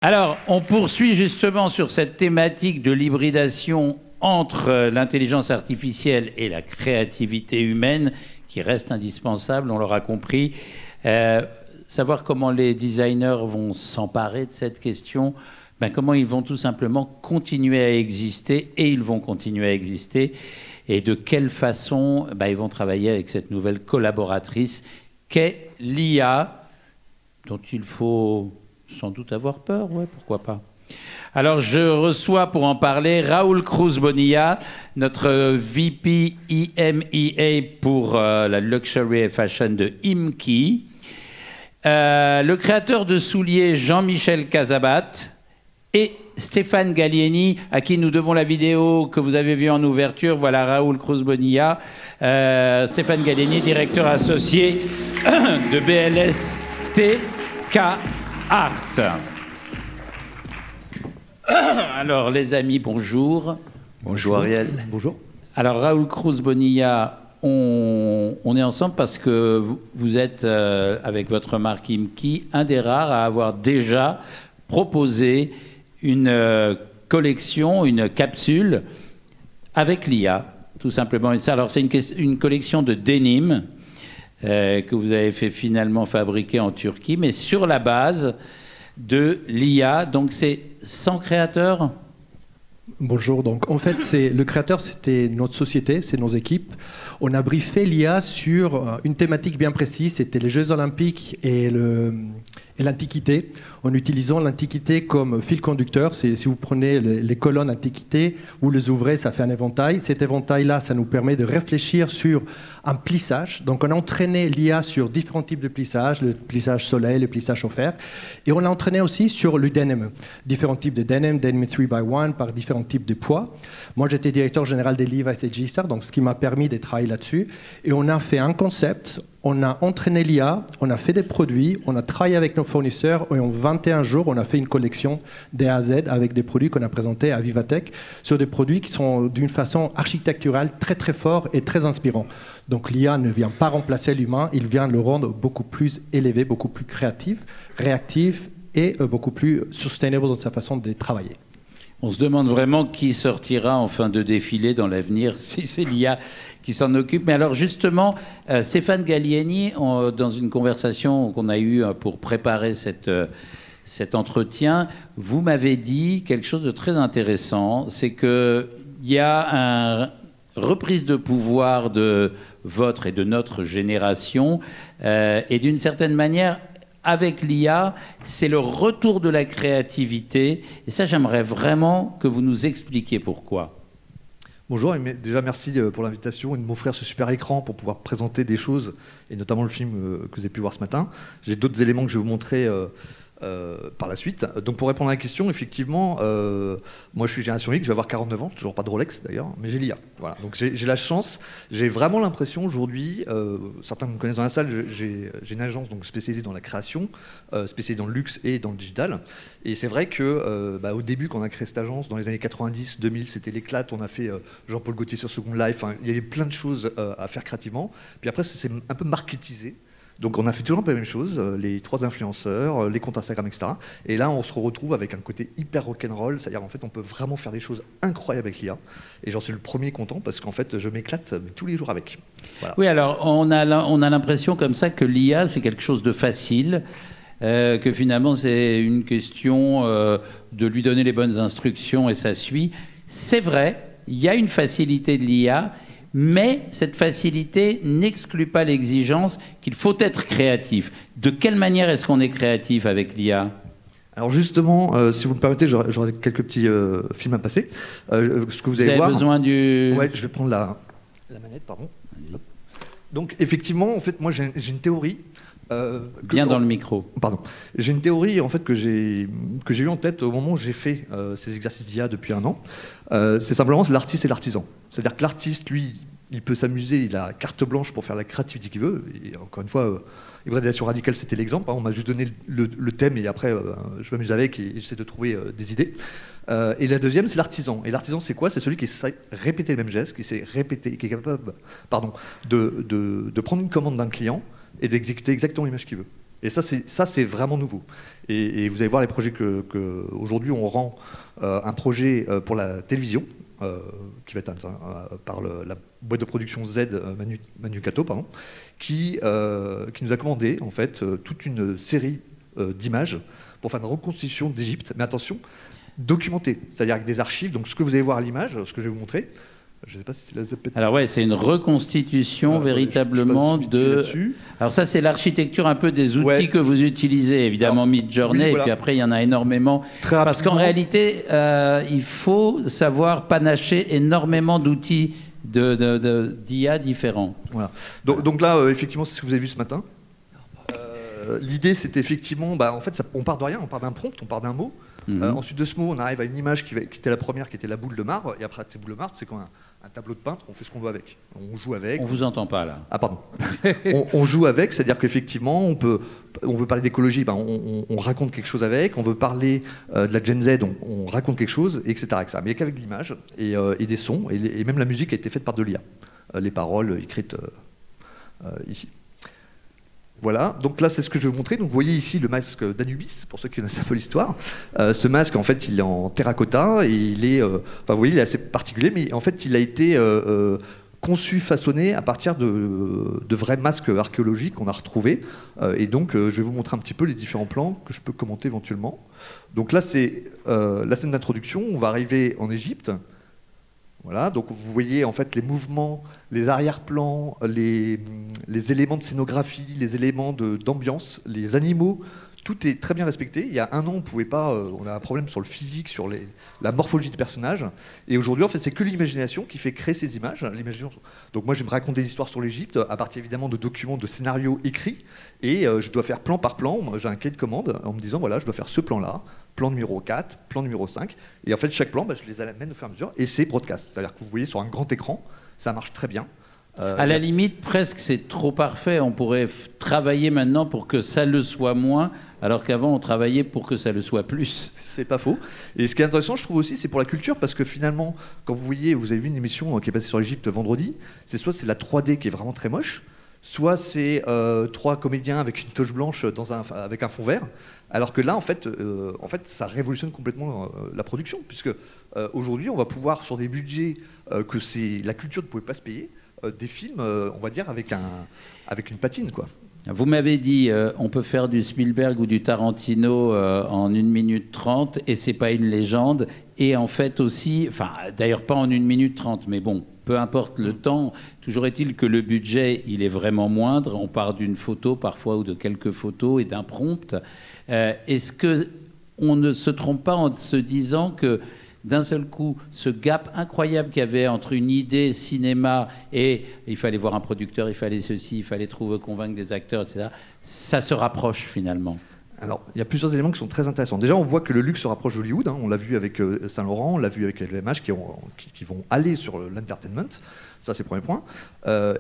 Alors, on poursuit justement sur cette thématique de l'hybridation entre l'intelligence artificielle et la créativité humaine, qui reste indispensable, on l'aura compris. Savoir comment les designers vont s'emparer de cette question, comment ils vont tout simplement continuer à exister, et ils vont continuer à exister, et de quelle façon ils vont travailler avec cette nouvelle collaboratrice qu'est l'IA, dont il faut sans doute avoir peur, ouais, pourquoi pas. Alors, je reçois pour en parler Raoul Cruz Bonilla, notre VP EMEA pour la Luxury et Fashion de IMKI, le créateur de souliers Jean-Michel Casabat et Stéphane Gallieni, à qui nous devons la vidéo que vous avez vue en ouverture. Voilà Raoul Cruz Bonilla, Stéphane Gallieni, directeur associé de BLSTK Art. Alors, les amis, bonjour. Bonjour Ariel. Bonjour. Alors, Raoul Cruz Bonilla, on est ensemble parce que vous êtes, avec votre marque IMKI, un des rares à avoir déjà proposé une collection, une capsule avec l'IA, tout simplement. Alors, c'est une collection de denim que vous avez fait finalement fabriquer en Turquie, mais sur la base de l'IA. Donc, c'est 100 créateurs. Bonjour. Donc, en fait, le créateur, c'était notre société, c'est nos équipes. On a briefé l'IA sur une thématique bien précise, c'était les Jeux Olympiques et l'Antiquité, en utilisant l'Antiquité comme fil conducteur. Si vous prenez les colonnes Antiquité, vous les ouvrez, ça fait un éventail. Cet éventail-là, ça nous permet de réfléchir sur un plissage. Donc, on a entraîné l'IA sur différents types de plissage, le plissage soleil, le plissage au fer. Et on l'a entraîné aussi sur le denim. Différents types de denim 3x1 par différents types de poids. Moi, j'étais directeur général des Levi's et G-Star, donc ce qui m'a permis de travailler là-dessus. Et on a fait un concept, on a entraîné l'IA, on a fait des produits, on a travaillé avec nos fournisseurs et en 21 jours, on a fait une collection d'A à Z avec des produits qu'on a présentés à Vivatech sur des produits qui sont d'une façon architecturale très très forts et très inspirants. Donc l'IA ne vient pas remplacer l'humain, il vient le rendre beaucoup plus élevé, beaucoup plus créatif, réactif et beaucoup plus sustainable dans sa façon de travailler. On se demande vraiment qui sortira en fin de défilé dans l'avenir, si c'est l'IA qui s'en occupe. Mais alors justement, Stéphane Gallieni, dans une conversation qu'on a eue pour préparer cet entretien, vous m'avez dit quelque chose de très intéressant, c'est qu'il y a une reprise de pouvoir de votre et de notre génération, et d'une certaine manière, avec l'IA, c'est le retour de la créativité. Et ça, j'aimerais vraiment que vous nous expliquiez pourquoi. Bonjour, et déjà merci pour l'invitation et de m'offrir ce super écran pour pouvoir présenter des choses, et notamment le film que vous avez pu voir ce matin. J'ai d'autres éléments que je vais vous montrer par la suite. Donc pour répondre à la question, effectivement, moi je suis génération X, je vais avoir 49 ans, toujours pas de Rolex d'ailleurs, mais j'ai l'IA. Voilà. Donc j'ai la chance, j'ai vraiment l'impression aujourd'hui, certains me connaissent dans la salle, j'ai une agence donc spécialisée dans la création, spécialisée dans le luxe et dans le digital. Et c'est vrai que au début, quand on a créé cette agence, dans les années 90, 2000, c'était l'éclate, on a fait Jean-Paul Gaultier sur Second Life, il y avait plein de choses à faire créativement. Puis après, c'est un peu marketisé. Donc on a fait toujours un peu la même chose, les 3 influenceurs, les comptes Instagram, etc. Et là, on se retrouve avec un côté hyper rock'n'roll, c'est-à-dire en fait, on peut vraiment faire des choses incroyables avec l'IA. Et j'en suis le premier content parce qu'en fait, je m'éclate tous les jours avec. Voilà. Oui, alors on a l'impression comme ça que l'IA, c'est quelque chose de facile, que finalement, c'est une question de lui donner les bonnes instructions et ça suit. C'est vrai, il y a une facilité de l'IA, mais cette facilité n'exclut pas l'exigence qu'il faut être créatif. De quelle manière est-ce qu'on est créatif avec l'IA ? Alors justement, si vous me permettez, j'aurai quelques petits films à passer. Ce que vous allez voir. Besoin du... Ouais, je vais prendre la manette, pardon. Donc effectivement, en fait, moi j'ai une théorie. Bien dans le micro. Pardon. J'ai une théorie en fait que j'ai eue en tête au moment où j'ai fait ces exercices d'IA depuis 1 an. C'est simplement l'artiste et l'artisan. C'est-à-dire que l'artiste, lui, il peut s'amuser, il a carte blanche pour faire la créativité qu'il veut. Et encore une fois, hybridation radicale, c'était l'exemple. On m'a juste donné le thème et après, je m'amuse avec et j'essaie de trouver des idées. Et la deuxième, c'est l'artisan. Et l'artisan, c'est quoi? C'est celui qui sait répéter le même geste, qui sait répéter, qui est capable de prendre une commande d'un client et d'exécuter exactement l'image qu'il veut. Et ça, c'est vraiment nouveau. Et vous allez voir les projets qu'aujourd'hui on rend un projet pour la télévision, qui va être par la boîte de production Z Manu Cato, pardon, qui nous a commandé en fait toute une série d'images pour faire une reconstitution d'Égypte. Mais attention, documentée, c'est-à-dire avec des archives. Donc ce que vous allez voir à l'image, ce que je vais vous montrer. Je ne sais pas si la ZP... Alors ouais, c'est une reconstitution véritablement de... Alors ça, c'est l'architecture un peu des outils que vous utilisez, évidemment Midjourney, et puis après, il y en a énormément. Parce qu'en réalité, il faut savoir panacher énormément d'outils d'IA différents. Voilà. Donc là, effectivement, c'est ce que vous avez vu ce matin. L'idée, c'était effectivement... en fait, on part de rien, on part d'un prompt, on part d'un mot. Ensuite de ce mot, on arrive à une image qui était la première, qui était la boule de marbre. Et après cette boule de marbre, c'est quand un tableau de peintre, on fait ce qu'on veut avec. On joue avec. On vous entend pas là. Ah pardon. on joue avec, c'est-à-dire qu'effectivement, on veut parler d'écologie, on raconte quelque chose avec. On veut parler de la Gen Z, on raconte quelque chose, etc. Mais qu'avec de l'image et des sons. Et même la musique a été faite par de l'IA. Les paroles écrites ici. Voilà, donc là c'est ce que je vais vous montrer. Donc vous voyez ici le masque d'Anubis, pour ceux qui connaissent un peu l'histoire. Ce masque en fait il est en terracotta et il est, vous voyez il est assez particulier, mais en fait il a été conçu, façonné à partir de vrais masques archéologiques qu'on a retrouvés. Et donc je vais vous montrer un petit peu les différents plans que je peux commenter éventuellement. Donc là c'est la scène d'introduction, on va arriver en Égypte. Voilà, donc vous voyez en fait les mouvements, les arrière-plans, les éléments de scénographie, les éléments d'ambiance, les animaux, tout est très bien respecté. Il y a un an, on pouvait pas, on a un problème sur le physique, sur la morphologie des personnages. Et aujourd'hui, en fait, c'est que l'imagination qui fait créer ces images. Donc moi, je vais me raconter des histoires sur l'Égypte à partir évidemment de documents, de scénarios écrits. Et je dois faire plan par plan. J'ai un cahier de commande en me disant, voilà, je dois faire ce plan-là. Plan numéro 4, plan numéro 5. Et en fait, chaque plan, je les amène au fur et à mesure. Et c'est broadcast. C'est-à-dire que vous voyez sur un grand écran, ça marche très bien. À la limite, presque, c'est trop parfait. On pourrait travailler maintenant pour que ça le soit moins, alors qu'avant, on travaillait pour que ça le soit plus. C'est pas faux. Et ce qui est intéressant, je trouve aussi, c'est pour la culture, parce que finalement, quand vous avez vu une émission qui est passée sur l'Égypte vendredi, soit c'est la 3D qui est vraiment très moche, soit c'est 3 comédiens avec une toche blanche avec un fond vert, alors que là, en fait ça révolutionne complètement la production, puisque aujourd'hui, on va pouvoir, sur des budgets que la culture ne pouvait pas se payer, des films, on va dire, avec une patine, quoi. Vous m'avez dit, on peut faire du Spielberg ou du Tarantino en 1 minute 30, et c'est pas une légende. Et en fait aussi, enfin, d'ailleurs pas en 1 minute 30, mais bon, peu importe le temps, toujours est-il que le budget, il est vraiment moindre. On part d'une photo parfois ou de quelques photos et d'un prompt. Est-ce qu'on ne se trompe pas en se disant que d'un seul coup, ce gap incroyable qu'il y avait entre une idée cinéma et il fallait voir un producteur, il fallait ceci, il fallait convaincre des acteurs, etc., ça se rapproche finalement? Alors, il y a plusieurs éléments qui sont très intéressants. Déjà, on voit que le luxe se rapproche d'Hollywood. On l'a vu avec Saint-Laurent, on l'a vu avec LVMH qui vont aller sur l'entertainment. Ça, c'est le premier point.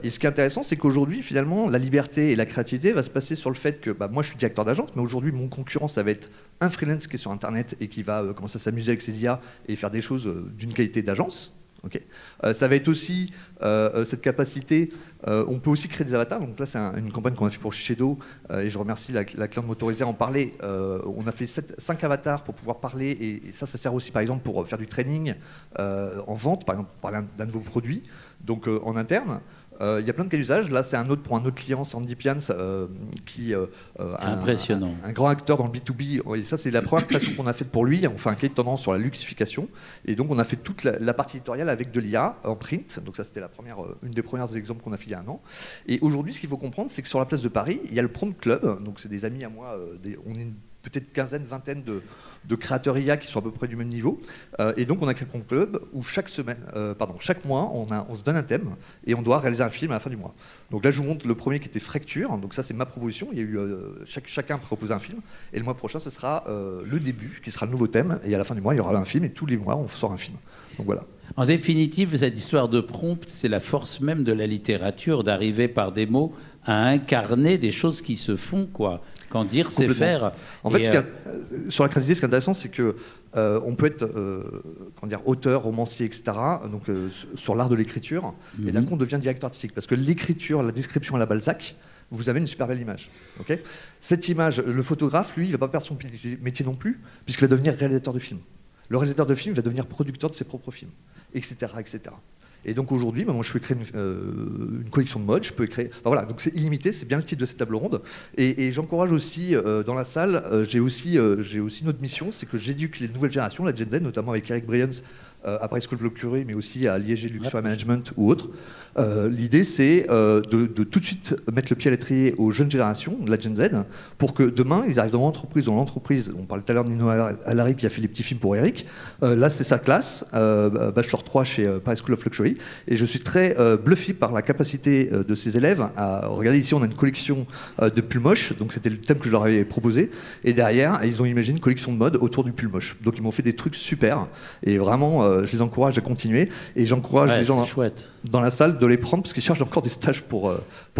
Et ce qui est intéressant, c'est qu'aujourd'hui, finalement, la liberté et la créativité va se passer sur le fait que moi, je suis directeur d'agence, mais aujourd'hui, mon concurrent, ça va être un freelance qui est sur Internet et qui va commencer à s'amuser avec ses IA et faire des choses d'une qualité d'agence. Okay. Ça va être aussi cette capacité, on peut aussi créer des avatars. Donc là c'est une campagne qu'on a fait pour Shiseido et je remercie la cliente motorisée à en parler. On a fait 5 avatars pour pouvoir parler et ça sert aussi par exemple pour faire du training en vente, par exemple pour parler d'un nouveau produit, donc en interne. Il y a plein de cas d'usage. Là, c'est pour un autre client, c'est Andy Pians, qui impressionnant. Un grand acteur dans le B2B. Et ça, c'est la première création qu'on a faite pour lui. On fait un cahier de tendance sur la luxification. Et donc, on a fait toute la partie éditoriale avec de l'IA en print. Donc ça, c'était une des premières exemples qu'on a fait il y a un an. Et aujourd'hui, ce qu'il faut comprendre, c'est que sur la place de Paris, il y a le Prompt Club. Donc c'est des amis à moi. On est peut-être quinzaine, vingtaine de créateurs IA qui sont à peu près du même niveau. Et donc, on a créé le Prompt Club où chaque mois, on se donne un thème et on doit réaliser un film à la fin du mois. Donc là, je vous montre le premier qui était Fracture. Donc ça, c'est ma proposition. Il y a eu chacun propose un film. Et le mois prochain, ce sera le début qui sera le nouveau thème. Et à la fin du mois, il y aura un film. Et tous les mois, on sort un film. Donc voilà. En définitive, cette histoire de prompt, c'est la force même de la littérature d'arriver par des mots à incarner des choses qui se font, quoi. Quand dire, c'est faire. En fait, sur la créativité, ce qui est intéressant, c'est que on peut être auteur, romancier, etc. Donc sur l'art de l'écriture, et d'un coup, on devient directeur artistique, parce que l'écriture, la description à la Balzac, vous avez une super belle image. Okay, cette image, le photographe, lui, il ne va pas perdre son métier non plus, puisqu'il va devenir réalisateur de films. Le réalisateur de films va devenir producteur de ses propres films, etc. etc. Et donc aujourd'hui, moi je peux créer une collection de mode, je peux créer. Enfin, voilà, donc c'est illimité, c'est bien le titre de cette table ronde. Et j'encourage aussi dans la salle, j'ai aussi une autre mission, c'est que j'éduque les nouvelles générations, la Gen Z, notamment avec Eric Bryans à Paris School of Luxury, mais aussi à l'ISG Luxury Management ou autres. L'idée, c'est de tout de suite mettre le pied à l'étrier aux jeunes générations, de la Gen Z, pour que demain, ils arrivent dans l'entreprise. On parlait tout à l'heure de Nino Alari qui a fait les petits films pour Eric. Là, c'est sa classe, Bachelor 3 chez Paris School of Luxury. Et je suis très bluffé par la capacité de ces élèves à... Regardez, ici, on a une collection de pulls moches, donc c'était le thème que je leur avais proposé. Et derrière, ils ont imaginé une collection de mode autour du pull moche. Donc, ils m'ont fait des trucs super. Et vraiment, je les encourage à continuer. Et j'encourage les gens dans la salle de les prendre, parce qu'ils cherchent encore des stages pour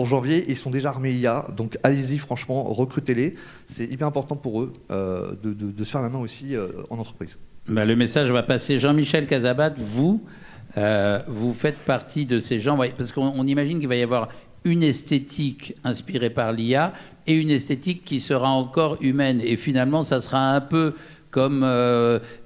janvier. Ils sont déjà armés IA. Donc, allez-y, franchement, recrutez-les. C'est hyper important pour eux de se faire la main aussi en entreprise. Bah, le message va passer. Jean-Michel Cazabat, vous faites partie de ces gens, parce qu'on imagine qu'il va y avoir une esthétique inspirée par l'IA et une esthétique qui sera encore humaine. Et finalement, ça sera un peu comme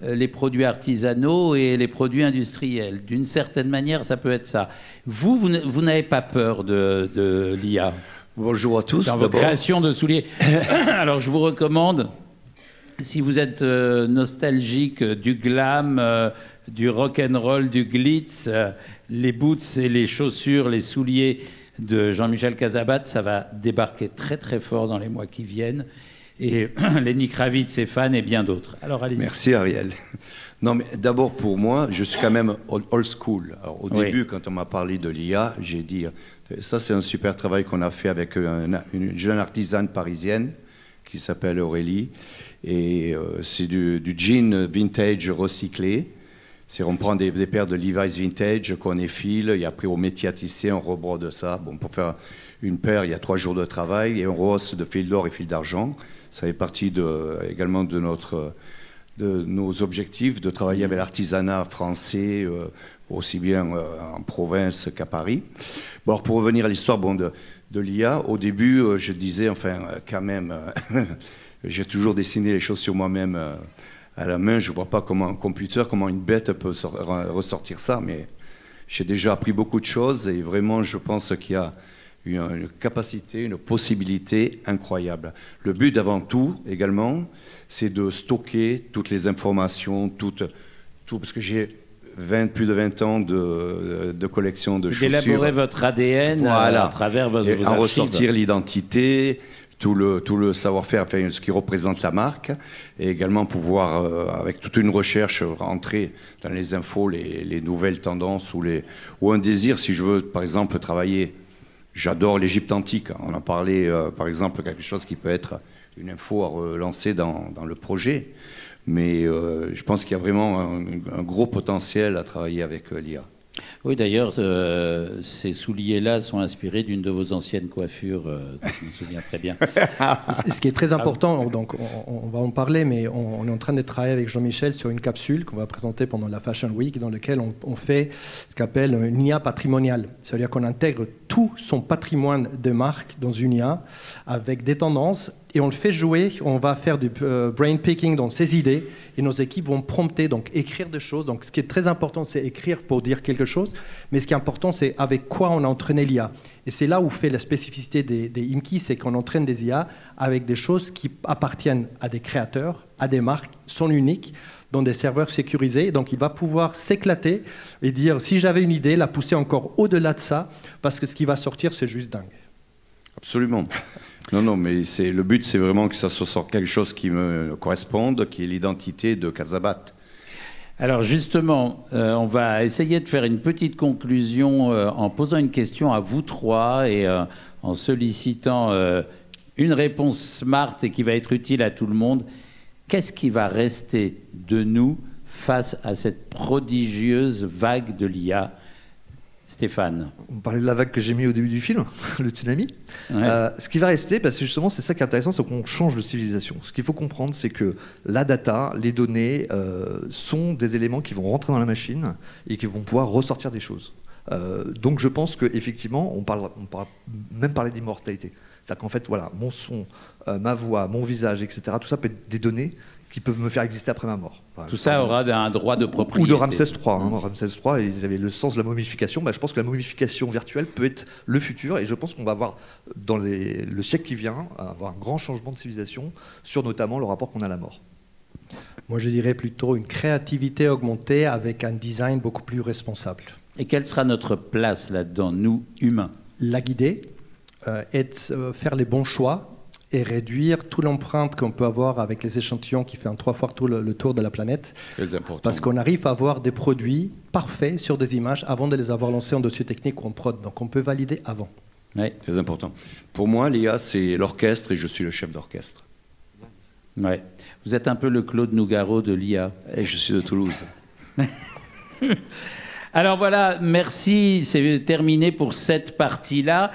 les produits artisanaux et les produits industriels. D'une certaine manière, ça peut être ça. Vous n'avez pas peur de l'IA? Bonjour à tous. Dans votre création de souliers. Alors, je vous recommande, si vous êtes nostalgique du glam, du rock'n'roll, du glitz, les boots et les chaussures, les souliers de Jean-Michel Cazabat, ça va débarquer très très fort dans les mois qui viennent. Et Lenny Kravitz, ses fans et bien d'autres. Alors allez-y. Merci Ariel. Non mais d'abord pour moi, je suis quand même old school. Alors, au début, quand on m'a parlé de l'IA, j'ai dit ça c'est un super travail qu'on a fait avec une jeune artisane parisienne qui s'appelle Aurélie. Et c'est du jean vintage recyclé. On prend des paires de Levi's vintage qu'on effile, et après on met à tisser, on rebrode ça. Bon, pour faire une paire, il y a 3 jours de travail, et on rehausse de fil d'or et fil d'argent. Ça fait partie également de nos objectifs, de travailler avec l'artisanat français, aussi bien en province qu'à Paris. Bon, alors pour revenir à l'histoire de l'IA, au début, je disais, enfin, quand même, j'ai toujours dessiné les choses sur moi-même à la main. Je ne vois pas comment un computer, comment une bête peut ressortir ça, mais j'ai déjà appris beaucoup de choses et vraiment, je pense qu'il y a une capacité, une possibilité incroyable. Le but avant tout, également, c'est de stocker toutes les informations, tout parce que j'ai plus de 20 ans de collection de chaussures. D'élaborer votre ADN voilà. à travers vos archives. En ressortir l'identité, tout le savoir-faire, enfin, ce qui représente la marque, et également pouvoir, avec toute une recherche, rentrer dans les infos, les nouvelles tendances ou un désir, si je veux, par exemple, travailler. J'adore l'Égypte antique. On en parlait, par exemple, quelque chose qui peut être une info à relancer dans le projet. Mais je pense qu'il y a vraiment un gros potentiel à travailler avec l'IA. Oui, d'ailleurs, ces souliers-là sont inspirés d'une de vos anciennes coiffures, je me souviens très bien. Ce qui est très important, donc on va en parler, mais on est en train de travailler avec Jean-Michel sur une capsule qu'on va présenter pendant la Fashion Week, dans laquelle on fait ce qu'on appelle une IA patrimoniale. C'est-à-dire qu'on intègre tout son patrimoine de marque dans une IA avec des tendances et on le fait jouer. On va faire du brain picking dans ses idées et nos équipes vont prompter, donc écrire des choses. Donc ce qui est très important, c'est écrire pour dire quelque chose, mais ce qui est important, c'est avec quoi on a entraîné l'IA. Et c'est là où fait la spécificité des IMKI, c'est qu'on entraîne des IA avec des choses qui appartiennent à des créateurs, à des marques, sont uniques, dans des serveurs sécurisés. Donc il va pouvoir s'éclater et dire, si j'avais une idée, la pousser encore au-delà de ça, parce que ce qui va sortir, c'est juste dingue. Absolument. Non, mais le but, c'est vraiment que ça soit quelque chose qui me corresponde, qui est l'identité de Cazabat. Alors justement, on va essayer de faire une petite conclusion en posant une question à vous trois et en sollicitant une réponse smart et qui va être utile à tout le monde. Qu'est-ce qui va rester de nous face à cette prodigieuse vague de l'IA ? Stéphane. On parlait de la vague que j'ai mis au début du film, le tsunami. Ouais. Ce qui va rester, parce que justement, c'est ça qui est intéressant, c'est qu'on change de civilisation. Ce qu'il faut comprendre, c'est que la data, les données, sont des éléments qui vont rentrer dans la machine et qui vont pouvoir ressortir des choses. Donc je pense qu'effectivement, on pourra même parler d'immortalité. C'est-à-dire qu'en fait, voilà, mon son, ma voix, mon visage, etc., tout ça peut être des données qui peuvent me faire exister après ma mort. Enfin, tout ça aura un droit de propriété. Ou de Ramsès III. Ramsès III, ils avaient le sens de la momification. Je pense que la momification virtuelle peut être le futur, et je pense qu'on va avoir, dans le siècle qui vient, avoir un grand changement de civilisation sur notamment le rapport qu'on a à la mort. Moi, je dirais plutôt une créativité augmentée avec un design beaucoup plus responsable. Et quelle sera notre place là-dedans, nous, humains? La guider, faire les bons choix, et réduire toute l'empreinte qu'on peut avoir avec les échantillons qui fait 3 fois le tour de la planète. Très important. Parce qu'on arrive à avoir des produits parfaits sur des images avant de les avoir lancés en dossier technique ou en prod. Donc on peut valider avant. Ouais. Très important. Pour moi, l'IA, c'est l'orchestre et je suis le chef d'orchestre. Ouais. Vous êtes un peu le Claude Nougaro de l'IA. Et je suis de Toulouse. Alors voilà, merci, c'est terminé pour cette partie-là.